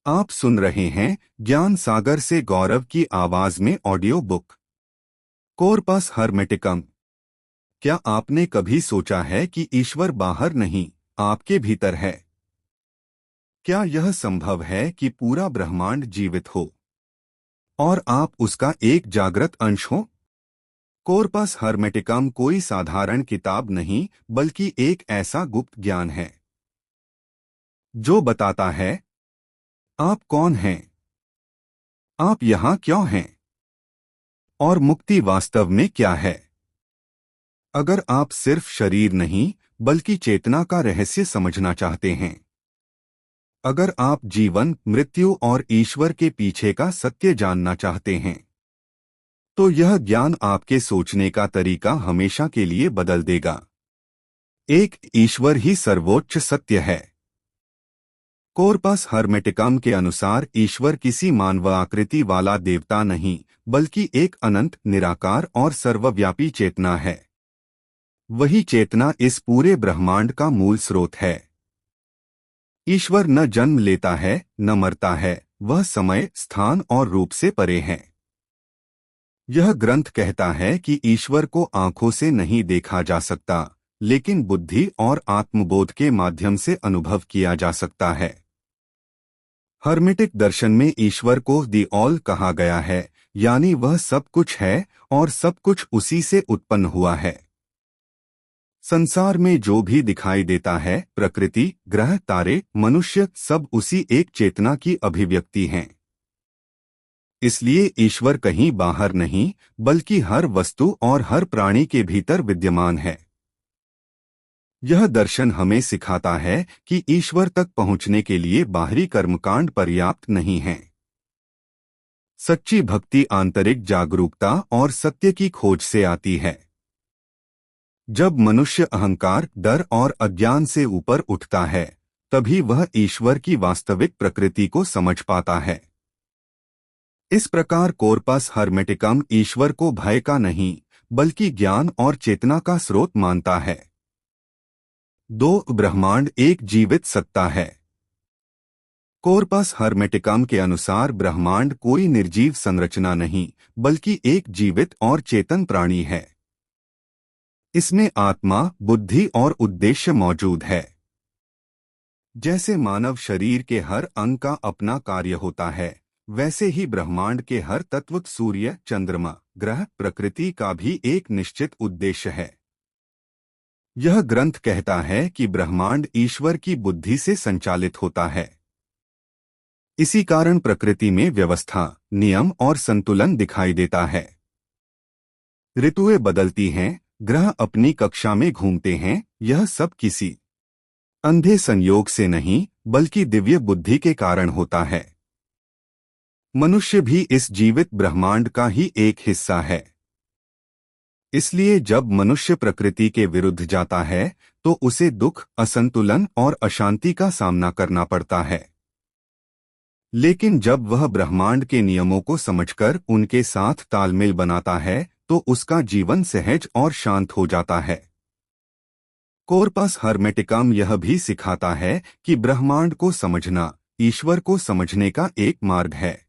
आप सुन रहे हैं ज्ञान सागर से गौरव की आवाज में ऑडियो बुक कॉर्पस हर्मेटिकम। क्या आपने कभी सोचा है कि ईश्वर बाहर नहीं, आपके भीतर है? क्या यह संभव है कि पूरा ब्रह्मांड जीवित हो और आप उसका एक जागृत अंश हो? कॉर्पस हर्मेटिकम कोई साधारण किताब नहीं, बल्कि एक ऐसा गुप्त ज्ञान है जो बताता है आप कौन हैं, आप यहाँ क्यों हैं और मुक्ति वास्तव में क्या है। अगर आप सिर्फ शरीर नहीं, बल्कि चेतना का रहस्य समझना चाहते हैं, अगर आप जीवन, मृत्यु और ईश्वर के पीछे का सत्य जानना चाहते हैं, तो यह ज्ञान आपके सोचने का तरीका हमेशा के लिए बदल देगा। एक ईश्वर ही सर्वोच्च सत्य है। कॉर्पस हर्मेटिकम के अनुसार ईश्वर किसी मानव आकृति वाला देवता नहीं, बल्कि एक अनंत, निराकार और सर्वव्यापी चेतना है। वही चेतना इस पूरे ब्रह्मांड का मूल स्रोत है। ईश्वर न जन्म लेता है, न मरता है, वह समय, स्थान और रूप से परे है। यह ग्रंथ कहता है कि ईश्वर को आंखों से नहीं देखा जा सकता, लेकिन बुद्धि और आत्मबोध के माध्यम से अनुभव किया जा सकता है। हर्मेटिक दर्शन में ईश्वर को दी ऑल कहा गया है, यानी वह सब कुछ है और सब कुछ उसी से उत्पन्न हुआ है। संसार में जो भी दिखाई देता है, प्रकृति, ग्रह, तारे, मनुष्य, सब उसी एक चेतना की अभिव्यक्ति हैं। इसलिए ईश्वर कहीं बाहर नहीं, बल्कि हर वस्तु और हर प्राणी के भीतर विद्यमान है। यह दर्शन हमें सिखाता है कि ईश्वर तक पहुंचने के लिए बाहरी कर्मकांड पर्याप्त नहीं है। सच्ची भक्ति आंतरिक जागरूकता और सत्य की खोज से आती है। जब मनुष्य अहंकार, डर और अज्ञान से ऊपर उठता है, तभी वह ईश्वर की वास्तविक प्रकृति को समझ पाता है। इस प्रकार कॉर्पस हर्मेटिकम ईश्वर को भय का नहीं, बल्कि ज्ञान और चेतना का स्रोत मानता है। दो ब्रह्मांड एक जीवित सत्ता है। कॉर्पस हर्मेटिकम के अनुसार ब्रह्मांड कोई निर्जीव संरचना नहीं, बल्कि एक जीवित और चेतन प्राणी है। इसमें आत्मा, बुद्धि और उद्देश्य मौजूद है। जैसे मानव शरीर के हर अंग का अपना कार्य होता है, वैसे ही ब्रह्मांड के हर तत्व, सूर्य, चंद्रमा, ग्रह, प्रकृति का भी एक निश्चित उद्देश्य है। यह ग्रंथ कहता है कि ब्रह्मांड ईश्वर की बुद्धि से संचालित होता है। इसी कारण प्रकृति में व्यवस्था, नियम और संतुलन दिखाई देता है। ऋतुएं बदलती हैं, ग्रह अपनी कक्षा में घूमते हैं, यह सब किसी अंधे संयोग से नहीं, बल्कि दिव्य बुद्धि के कारण होता है। मनुष्य भी इस जीवित ब्रह्मांड का ही एक हिस्सा है। इसलिए जब मनुष्य प्रकृति के विरुद्ध जाता है, तो उसे दुख, असंतुलन और अशांति का सामना करना पड़ता है। लेकिन जब वह ब्रह्मांड के नियमों को समझकर उनके साथ तालमेल बनाता है, तो उसका जीवन सहज और शांत हो जाता है। कॉर्पस हर्मेटिकम यह भी सिखाता है कि ब्रह्मांड को समझना ईश्वर को समझने का एक मार्ग है।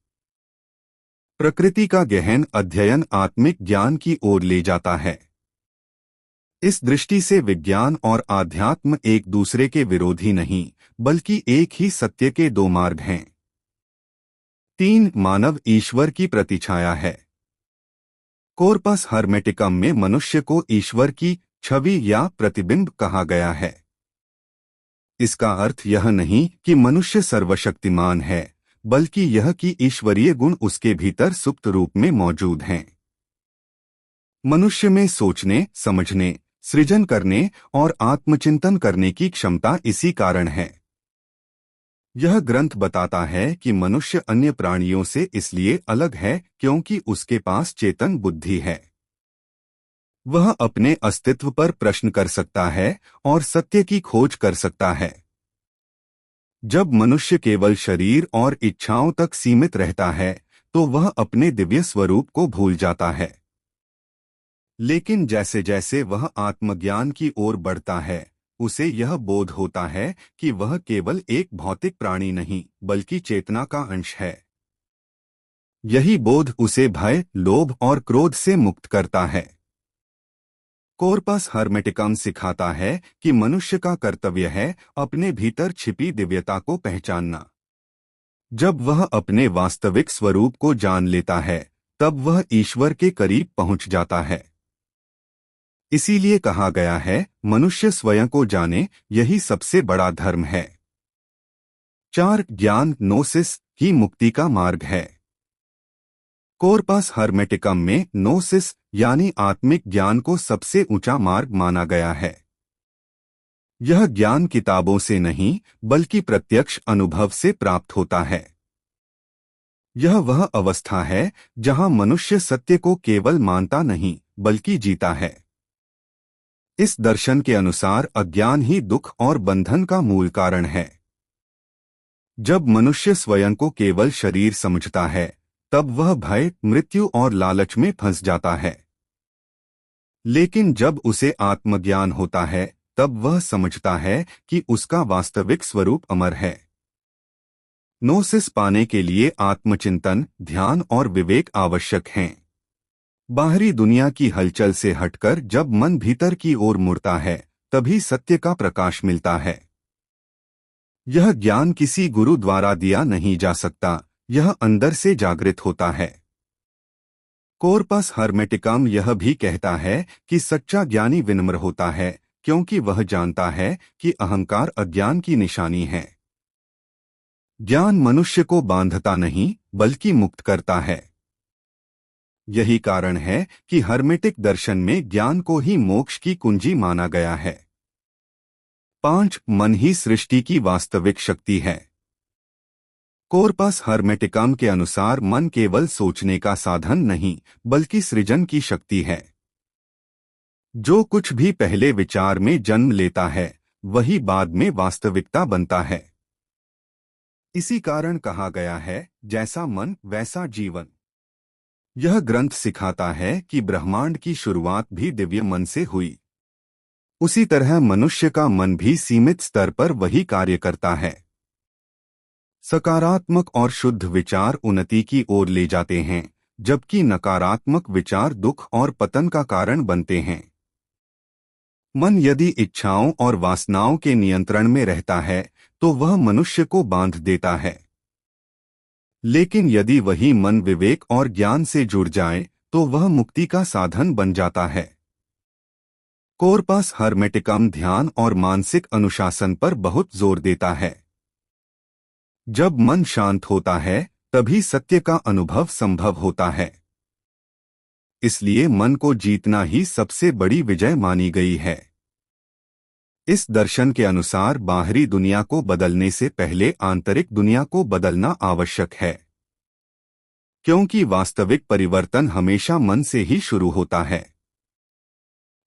प्रकृति का गहन अध्ययन आत्मिक ज्ञान की ओर ले जाता है। इस दृष्टि से विज्ञान और आध्यात्म एक दूसरे के विरोधी नहीं, बल्कि एक ही सत्य के दो मार्ग हैं। 3 मानव ईश्वर की प्रतिछाया है। कॉर्पस हर्मेटिकम में मनुष्य को ईश्वर की छवि या प्रतिबिंब कहा गया है। इसका अर्थ यह नहीं कि मनुष्य सर्वशक्तिमान है, बल्कि यह कि ईश्वरीय गुण उसके भीतर सुप्त रूप में मौजूद हैं। मनुष्य में सोचने, समझने, सृजन करने और आत्मचिंतन करने की क्षमता इसी कारण है। यह ग्रंथ बताता है कि मनुष्य अन्य प्राणियों से इसलिए अलग है क्योंकि उसके पास चेतन बुद्धि है। वह अपने अस्तित्व पर प्रश्न कर सकता है और सत्य की खोज कर सकता है। जब मनुष्य केवल शरीर और इच्छाओं तक सीमित रहता है, तो वह अपने दिव्य स्वरूप को भूल जाता है। लेकिन जैसे जैसे वह आत्मज्ञान की ओर बढ़ता है, उसे यह बोध होता है कि वह केवल एक भौतिक प्राणी नहीं बल्कि चेतना का अंश है। यही बोध उसे भय, लोभ और क्रोध से मुक्त करता है। कॉर्पस हर्मेटिकम सिखाता है कि मनुष्य का कर्तव्य है अपने भीतर छिपी दिव्यता को पहचानना। जब वह अपने वास्तविक स्वरूप को जान लेता है, तब वह ईश्वर के करीब पहुंच जाता है। इसीलिए कहा गया है, मनुष्य स्वयं को जाने, यही सबसे बड़ा धर्म है। 4. ज्ञान नोसिस ही मुक्ति का मार्ग है। कॉर्पस हर्मेटिकम में नोसिस यानी आत्मिक ज्ञान को सबसे ऊंचा मार्ग माना गया है। यह ज्ञान किताबों से नहीं बल्कि प्रत्यक्ष अनुभव से प्राप्त होता है। यह वह अवस्था है जहां मनुष्य सत्य को केवल मानता नहीं बल्कि जीता है। इस दर्शन के अनुसार अज्ञान ही दुख और बंधन का मूल कारण है। जब मनुष्य स्वयं को केवल शरीर समझता है, तब वह भय, मृत्यु और लालच में फंस जाता है। लेकिन जब उसे आत्मज्ञान होता है, तब वह समझता है कि उसका वास्तविक स्वरूप अमर है। नोसिस पाने के लिए आत्मचिंतन, ध्यान और विवेक आवश्यक हैं। बाहरी दुनिया की हलचल से हटकर जब मन भीतर की ओर मुड़ता है, तभी सत्य का प्रकाश मिलता है। यह ज्ञान किसी गुरु द्वारा दिया नहीं जा सकता, यह अंदर से जागृत होता है। कॉर्पस हर्मेटिकम यह भी कहता है कि सच्चा ज्ञानी विनम्र होता है, क्योंकि वह जानता है कि अहंकार अज्ञान की निशानी है। ज्ञान मनुष्य को बांधता नहीं बल्कि मुक्त करता है। यही कारण है कि हर्मेटिक दर्शन में ज्ञान को ही मोक्ष की कुंजी माना गया है। 5. मन ही सृष्टि की वास्तविक शक्ति है। कॉर्पस हर्मेटिकम के अनुसार मन केवल सोचने का साधन नहीं बल्कि सृजन की शक्ति है। जो कुछ भी पहले विचार में जन्म लेता है, वही बाद में वास्तविकता बनता है। इसी कारण कहा गया है, जैसा मन वैसा जीवन। यह ग्रंथ सिखाता है कि ब्रह्मांड की शुरुआत भी दिव्य मन से हुई। उसी तरह मनुष्य का मन भी सीमित स्तर पर वही कार्य करता है। सकारात्मक और शुद्ध विचार उन्नति की ओर ले जाते हैं, जबकि नकारात्मक विचार दुख और पतन का कारण बनते हैं। मन यदि इच्छाओं और वासनाओं के नियंत्रण में रहता है, तो वह मनुष्य को बांध देता है। लेकिन यदि वही मन विवेक और ज्ञान से जुड़ जाए, तो वह मुक्ति का साधन बन जाता है। कॉर्पस हर्मेटिकम ध्यान और मानसिक अनुशासन पर बहुत जोर देता है। जब मन शांत होता है, तभी सत्य का अनुभव संभव होता है। इसलिए मन को जीतना ही सबसे बड़ी विजय मानी गई है। इस दर्शन के अनुसार बाहरी दुनिया को बदलने से पहले आंतरिक दुनिया को बदलना आवश्यक है, क्योंकि वास्तविक परिवर्तन हमेशा मन से ही शुरू होता है।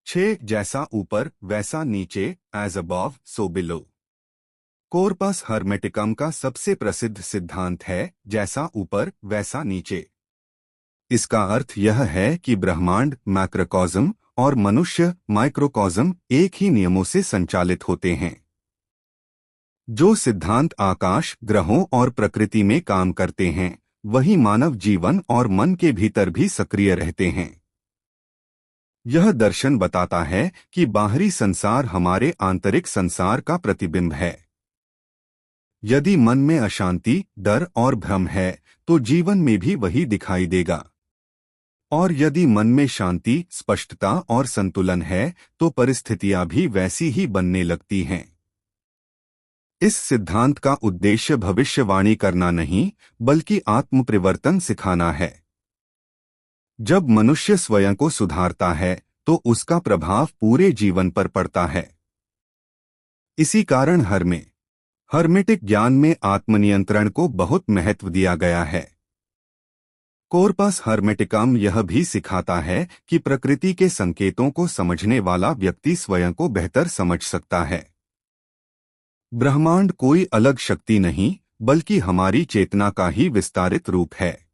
6. जैसा ऊपर वैसा नीचे, as above so below. Corpus Hermeticum का सबसे प्रसिद्ध सिद्धांत है, जैसा ऊपर वैसा नीचे। इसका अर्थ यह है कि ब्रह्मांड मैक्रोकॉज़म और मनुष्य माइक्रोकॉज़म एक ही नियमों से संचालित होते हैं। जो सिद्धांत आकाश, ग्रहों और प्रकृति में काम करते हैं, वही मानव जीवन और मन के भीतर भी सक्रिय रहते हैं। यह दर्शन बताता है कि बाहरी संसार हमारे आंतरिक संसार का प्रतिबिंब है। यदि मन में अशांति, डर और भ्रम है, तो जीवन में भी वही दिखाई देगा। और यदि मन में शांति, स्पष्टता और संतुलन है, तो परिस्थितियां भी वैसी ही बनने लगती हैं। इस सिद्धांत का उद्देश्य भविष्यवाणी करना नहीं, बल्कि आत्मपरिवर्तन सिखाना है। जब मनुष्य स्वयं को सुधारता है, तो उसका प्रभाव पूरे जीवन पर पड़ता है। इसी कारण हर्मेटिक ज्ञान में आत्मनियंत्रण को बहुत महत्व दिया गया है। कॉर्पस हर्मेटिकम यह भी सिखाता है कि प्रकृति के संकेतों को समझने वाला व्यक्ति स्वयं को बेहतर समझ सकता है। ब्रह्मांड कोई अलग शक्ति नहीं, बल्कि हमारी चेतना का ही विस्तारित रूप है।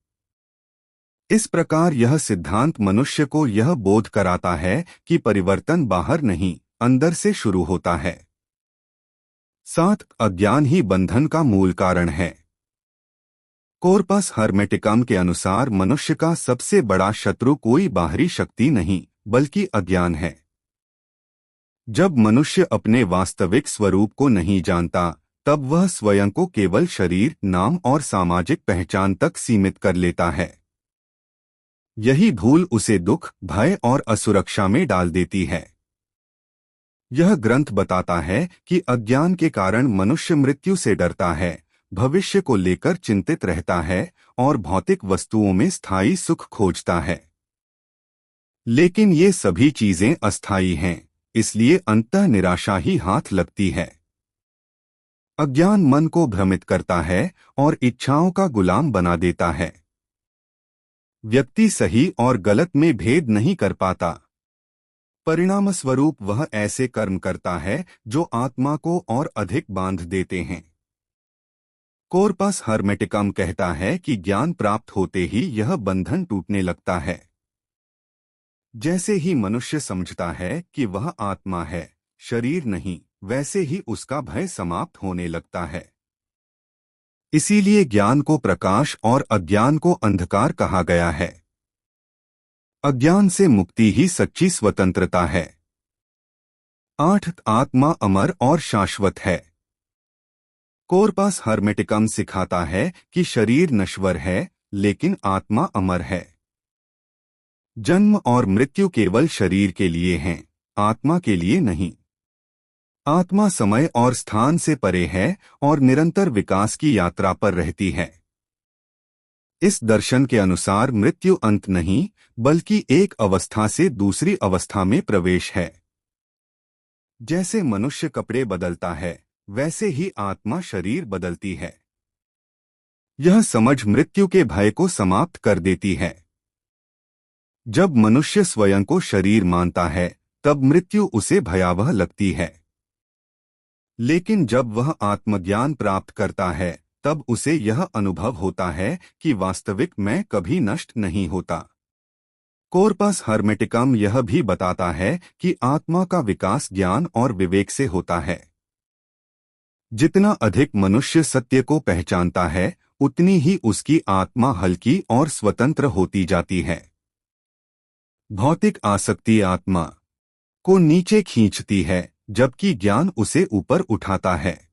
इस प्रकार यह सिद्धांत मनुष्य को यह बोध कराता है कि परिवर्तन बाहर नहीं, अंदर से शुरू होता है। 7 अज्ञान ही बंधन का मूल कारण है। कॉर्पस हर्मेटिकम के अनुसार मनुष्य का सबसे बड़ा शत्रु कोई बाहरी शक्ति नहीं बल्कि अज्ञान है। जब मनुष्य अपने वास्तविक स्वरूप को नहीं जानता, तब वह स्वयं को केवल शरीर, नाम और सामाजिक पहचान तक सीमित कर लेता है। यही भूल उसे दुख, भय और असुरक्षा में डाल देती है। यह ग्रंथ बताता है कि अज्ञान के कारण मनुष्य मृत्यु से डरता है, भविष्य को लेकर चिंतित रहता है और भौतिक वस्तुओं में स्थायी सुख खोजता है। लेकिन ये सभी चीजें अस्थायी हैं, इसलिए अंततः निराशा ही हाथ लगती है। अज्ञान मन को भ्रमित करता है और इच्छाओं का गुलाम बना देता है। व्यक्ति सही और गलत में भेद नहीं कर पाता। परिणामस्वरूप वह ऐसे कर्म करता है जो आत्मा को और अधिक बांध देते हैं। कॉर्पस हर्मेटिकम कहता है कि ज्ञान प्राप्त होते ही यह बंधन टूटने लगता है। जैसे ही मनुष्य समझता है कि वह आत्मा है, शरीर नहीं, वैसे ही उसका भय समाप्त होने लगता है। इसीलिए ज्ञान को प्रकाश और अज्ञान को अंधकार कहा गया है। अज्ञान से मुक्ति ही सच्ची स्वतंत्रता है। 8 आत्मा अमर और शाश्वत है। कॉर्पस हर्मेटिकम सिखाता है कि शरीर नश्वर है, लेकिन आत्मा अमर है। जन्म और मृत्यु केवल शरीर के लिए हैं, आत्मा के लिए नहीं। आत्मा समय और स्थान से परे है और निरंतर विकास की यात्रा पर रहती है। इस दर्शन के अनुसार मृत्यु अंत नहीं, बल्कि एक अवस्था से दूसरी अवस्था में प्रवेश है। जैसे मनुष्य कपड़े बदलता है, वैसे ही आत्मा शरीर बदलती है। यह समझ मृत्यु के भय को समाप्त कर देती है। जब मनुष्य स्वयं को शरीर मानता है, तब मृत्यु उसे भयावह लगती है। लेकिन जब वह आत्मज्ञान प्राप्त करता है, तब उसे यह अनुभव होता है कि वास्तविक मैं कभी नष्ट नहीं होता। कॉर्पस हर्मेटिकम यह भी बताता है कि आत्मा का विकास ज्ञान और विवेक से होता है। जितना अधिक मनुष्य सत्य को पहचानता है, उतनी ही उसकी आत्मा हल्की और स्वतंत्र होती जाती है। भौतिक आसक्ति आत्मा को नीचे खींचती है, जबकि ज्ञान उसे ऊपर उठाता है।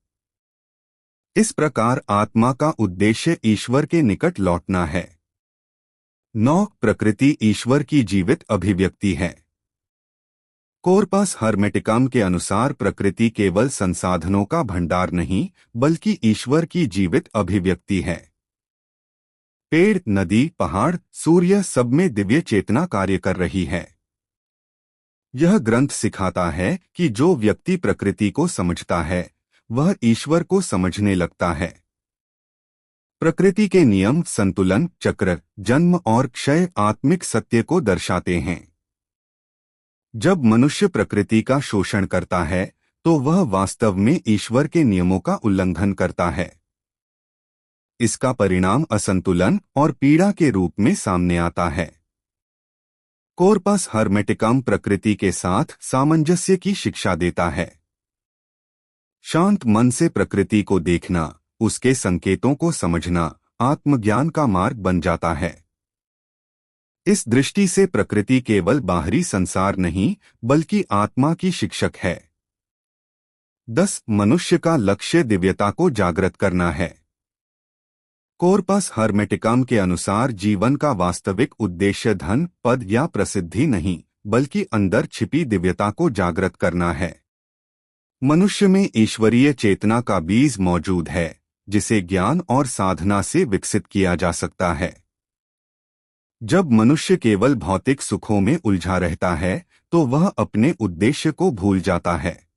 इस प्रकार आत्मा का उद्देश्य ईश्वर के निकट लौटना है। 9 प्रकृति ईश्वर की जीवित अभिव्यक्ति है। कॉर्पस हर्मेटिकम के अनुसार प्रकृति केवल संसाधनों का भंडार नहीं, बल्कि ईश्वर की जीवित अभिव्यक्ति है। पेड़, नदी, पहाड़, सूर्य सब में दिव्य चेतना कार्य कर रही है। यह ग्रंथ सिखाता है कि जो व्यक्ति प्रकृति को समझता है, वह ईश्वर को समझने लगता है। प्रकृति के नियम, संतुलन, चक्र, जन्म और क्षय आत्मिक सत्य को दर्शाते हैं। जब मनुष्य प्रकृति का शोषण करता है, तो वह वास्तव में ईश्वर के नियमों का उल्लंघन करता है। इसका परिणाम असंतुलन और पीड़ा के रूप में सामने आता है। कॉर्पस हर्मेटिकम प्रकृति के साथ सामंजस्य की शिक्षा देता है। शांत मन से प्रकृति को देखना, उसके संकेतों को समझना, आत्मज्ञान का मार्ग बन जाता है। इस दृष्टि से प्रकृति केवल बाहरी संसार नहीं, बल्कि आत्मा की शिक्षक है। 10 मनुष्य का लक्ष्य दिव्यता को जागृत करना है। कॉर्पस हर्मेटिकम के अनुसार जीवन का वास्तविक उद्देश्य धन, पद या प्रसिद्धि नहीं, बल्कि अंदर छिपी दिव्यता को जागृत करना है। मनुष्य में ईश्वरीय चेतना का बीज मौजूद है, जिसे ज्ञान और साधना से विकसित किया जा सकता है। जब मनुष्य केवल भौतिक सुखों में उलझा रहता है, तो वह अपने उद्देश्य को भूल जाता है।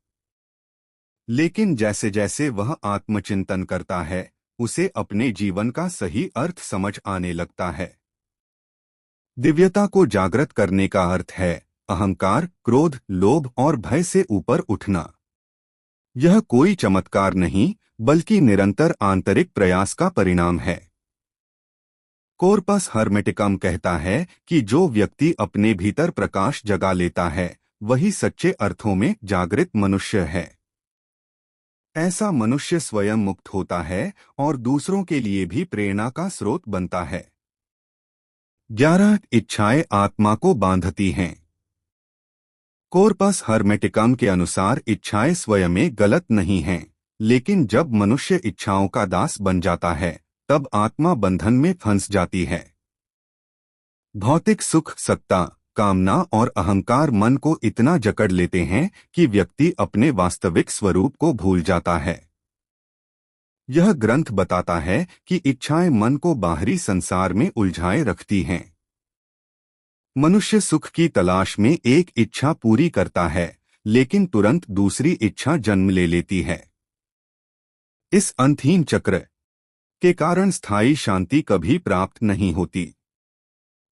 लेकिन जैसे जैसे वह आत्मचिंतन करता है, उसे अपने जीवन का सही अर्थ समझ आने लगता है। दिव्यता को जागृत करने का अर्थ है अहंकार, क्रोध, लोभ और भय से ऊपर उठना। यह कोई चमत्कार नहीं, बल्कि निरंतर आंतरिक प्रयास का परिणाम है। कॉर्पस हर्मेटिकम कहता है कि जो व्यक्ति अपने भीतर प्रकाश जगा लेता है, वही सच्चे अर्थों में जागृत मनुष्य है। ऐसा मनुष्य स्वयं मुक्त होता है और दूसरों के लिए भी प्रेरणा का स्रोत बनता है। 11 इच्छाएं आत्मा को बांधती हैं। कॉर्पस हर्मेटिकम के अनुसार इच्छाएं स्वयं में गलत नहीं हैं, लेकिन जब मनुष्य इच्छाओं का दास बन जाता है तब आत्मा बंधन में फंस जाती है। भौतिक सुख, सत्ता, कामना और अहंकार मन को इतना जकड़ लेते हैं कि व्यक्ति अपने वास्तविक स्वरूप को भूल जाता है। यह ग्रंथ बताता है कि इच्छाएं मन को बाहरी संसार में उलझाए रखती हैं। मनुष्य सुख की तलाश में एक इच्छा पूरी करता है, लेकिन तुरंत दूसरी इच्छा जन्म ले लेती है। इस अंतहीन चक्र के कारण स्थायी शांति कभी प्राप्त नहीं होती।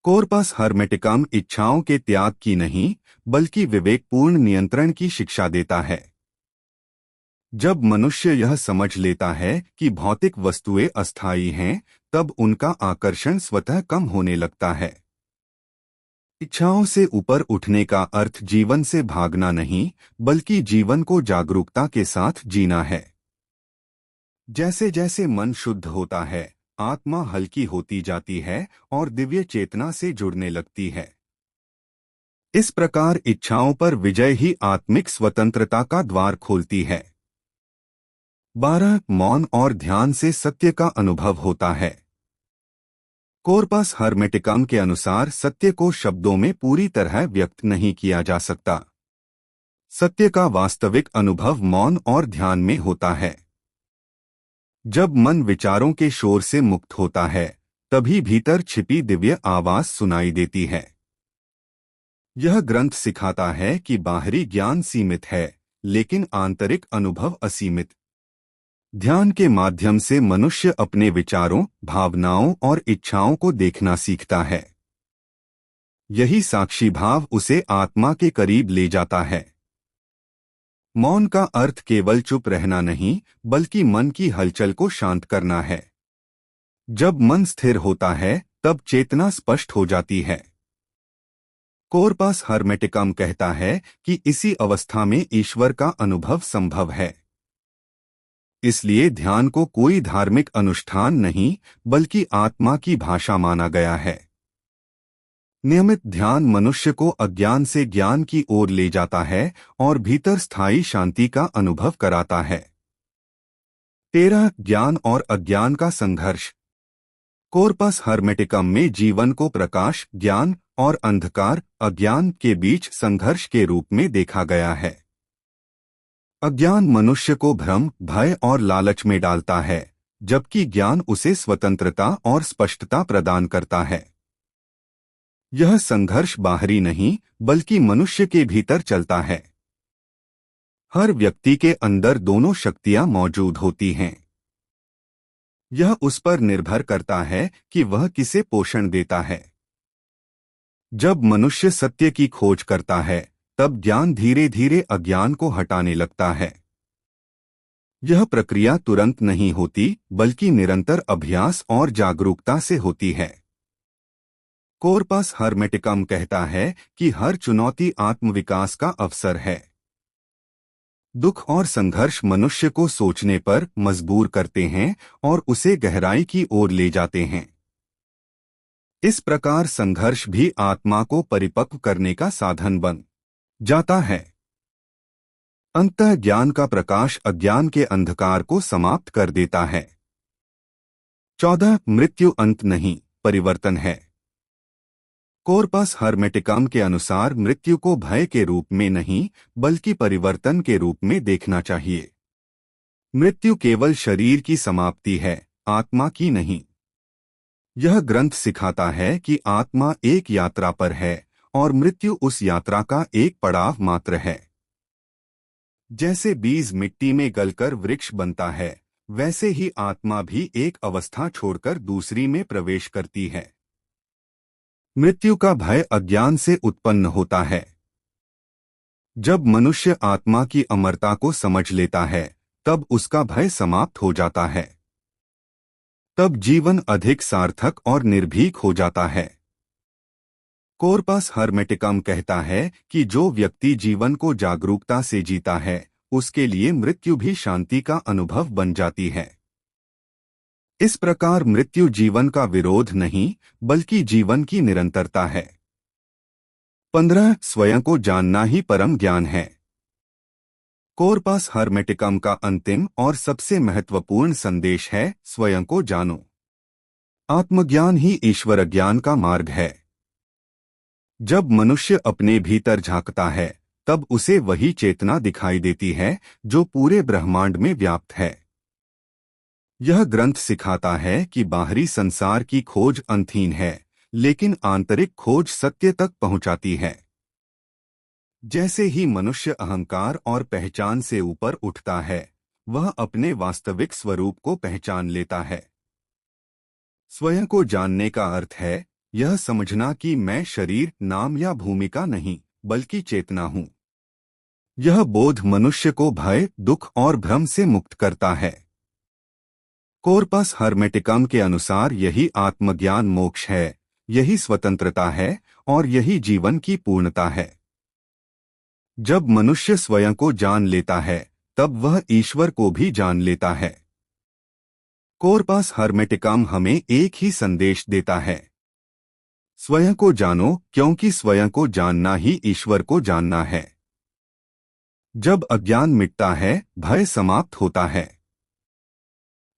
कॉर्पस हर्मेटिकम इच्छाओं के त्याग की नहीं, बल्कि विवेकपूर्ण नियंत्रण की शिक्षा देता है। जब मनुष्य यह समझ लेता है कि भौतिक वस्तुएं अस्थायी हैं, तब उनका आकर्षण स्वतः कम होने लगता है। इच्छाओं से ऊपर उठने का अर्थ जीवन से भागना नहीं, बल्कि जीवन को जागरूकता के साथ जीना है। जैसे जैसे मन शुद्ध होता है, आत्मा हल्की होती जाती है और दिव्य चेतना से जुड़ने लगती है। इस प्रकार इच्छाओं पर विजय ही आत्मिक स्वतंत्रता का द्वार खोलती है। 12 मौन और ध्यान से सत्य का अनुभव होता है। कॉर्पस हर्मेटिकम के अनुसार सत्य को शब्दों में पूरी तरह व्यक्त नहीं किया जा सकता। सत्य का वास्तविक अनुभव मौन और ध्यान में होता है। जब मन विचारों के शोर से मुक्त होता है, तभी भीतर छिपी दिव्य आवाज सुनाई देती है। यह ग्रंथ सिखाता है कि बाहरी ज्ञान सीमित है, लेकिन आंतरिक अनुभव असीमित। ध्यान के माध्यम से मनुष्य अपने विचारों, भावनाओं और इच्छाओं को देखना सीखता है। यही साक्षी भाव उसे आत्मा के करीब ले जाता है। मौन का अर्थ केवल चुप रहना नहीं, बल्कि मन की हलचल को शांत करना है। जब मन स्थिर होता है, तब चेतना स्पष्ट हो जाती है। कॉर्पस हर्मेटिकम कहता है कि इसी अवस्था में ईश्वर का अनुभव संभव है। इसलिए ध्यान को कोई धार्मिक अनुष्ठान नहीं, बल्कि आत्मा की भाषा माना गया है। नियमित ध्यान मनुष्य को अज्ञान से ज्ञान की ओर ले जाता है और भीतर स्थायी शांति का अनुभव कराता है। 13 ज्ञान और अज्ञान का संघर्ष। कॉर्पस हर्मेटिकम में जीवन को प्रकाश, ज्ञान और अंधकार, अज्ञान के बीच संघर्ष के रूप में देखा गया है। अज्ञान मनुष्य को भ्रम, भय और लालच में डालता है, जबकि ज्ञान उसे स्वतंत्रता और स्पष्टता प्रदान करता है। यह संघर्ष बाहरी नहीं, बल्कि मनुष्य के भीतर चलता है। हर व्यक्ति के अंदर दोनों शक्तियां मौजूद होती हैं। यह उस पर निर्भर करता है कि वह किसे पोषण देता है। जब मनुष्य सत्य की खोज करता है, तब ज्ञान धीरे धीरे अज्ञान को हटाने लगता है। यह प्रक्रिया तुरंत नहीं होती, बल्कि निरंतर अभ्यास और जागरूकता से होती है। कॉर्पस हर्मेटिकम कहता है कि हर चुनौती आत्मविकास का अवसर है। दुख और संघर्ष मनुष्य को सोचने पर मजबूर करते हैं और उसे गहराई की ओर ले जाते हैं। इस प्रकार संघर्ष भी आत्मा को परिपक्व करने का साधन बन जाता है। अंततः ज्ञान का प्रकाश अज्ञान के अंधकार को समाप्त कर देता है। 14 मृत्यु अंत नहीं, परिवर्तन है। कॉर्पस हर्मेटिकम के अनुसार मृत्यु को भय के रूप में नहीं, बल्कि परिवर्तन के रूप में देखना चाहिए। मृत्यु केवल शरीर की समाप्ति है, आत्मा की नहीं। यह ग्रंथ सिखाता है कि आत्मा एक यात्रा पर है और मृत्यु उस यात्रा का एक पड़ाव मात्र है। जैसे बीज मिट्टी में गलकर वृक्ष बनता है, वैसे ही आत्मा भी एक अवस्था छोड़कर दूसरी में प्रवेश करती है। मृत्यु का भय अज्ञान से उत्पन्न होता है। जब मनुष्य आत्मा की अमरता को समझ लेता है, तब उसका भय समाप्त हो जाता है। तब जीवन अधिक सार्थक और निर्भीक हो जाता है। कॉर्पस हर्मेटिकम कहता है कि जो व्यक्ति जीवन को जागरूकता से जीता है, उसके लिए मृत्यु भी शांति का अनुभव बन जाती है। इस प्रकार मृत्यु जीवन का विरोध नहीं, बल्कि जीवन की निरंतरता है। 15 स्वयं को जानना ही परम ज्ञान है। कोरपस हर्मेटिकम का अंतिम और सबसे महत्वपूर्ण संदेश है, स्वयं को जानो। आत्मज्ञान ही ईश्वर ज्ञान का मार्ग है। जब मनुष्य अपने भीतर झांकता है, तब उसे वही चेतना दिखाई देती है जो पूरे ब्रह्मांड में व्याप्त है। यह ग्रंथ सिखाता है कि बाहरी संसार की खोज अंतहीन है, लेकिन आंतरिक खोज सत्य तक पहुंचाती है। जैसे ही मनुष्य अहंकार और पहचान से ऊपर उठता है, वह अपने वास्तविक स्वरूप को पहचान लेता है। स्वयं को जानने का अर्थ है यह समझना कि मैं शरीर, नाम या भूमिका नहीं, बल्कि चेतना हूं। यह बोध मनुष्य को भय, दुख और भ्रम से मुक्त करता है। कोरपस हर्मेटिकम के अनुसार यही आत्मज्ञान मोक्ष है, यही स्वतंत्रता है और यही जीवन की पूर्णता है। जब मनुष्य स्वयं को जान लेता है, तब वह ईश्वर को भी जान लेता है। कोरपस हर्मेटिकम हमें एक ही संदेश देता है, स्वयं को जानो, क्योंकि स्वयं को जानना ही ईश्वर को जानना है। जब अज्ञान मिटता है, भय समाप्त होता है।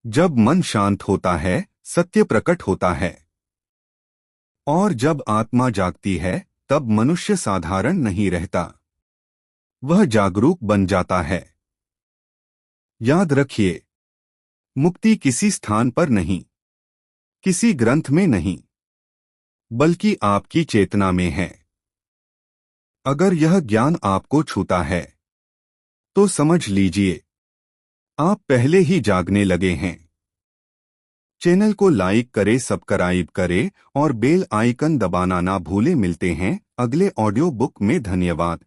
जब मन शांत होता है, सत्य प्रकट होता है। और जब आत्मा जागती है, तब मनुष्य साधारण नहीं रहता, वह जागरूक बन जाता है। याद रखिए, मुक्ति किसी स्थान पर नहीं, किसी ग्रंथ में नहीं, बल्कि आपकी चेतना में है। अगर यह ज्ञान आपको छूता है, तो समझ लीजिए आप पहले ही जागने लगे हैं। चैनल को लाइक करें, सब्सक्राइब करें और बेल आइकन दबाना ना भूलें। मिलते हैं अगले ऑडियो बुक में। धन्यवाद।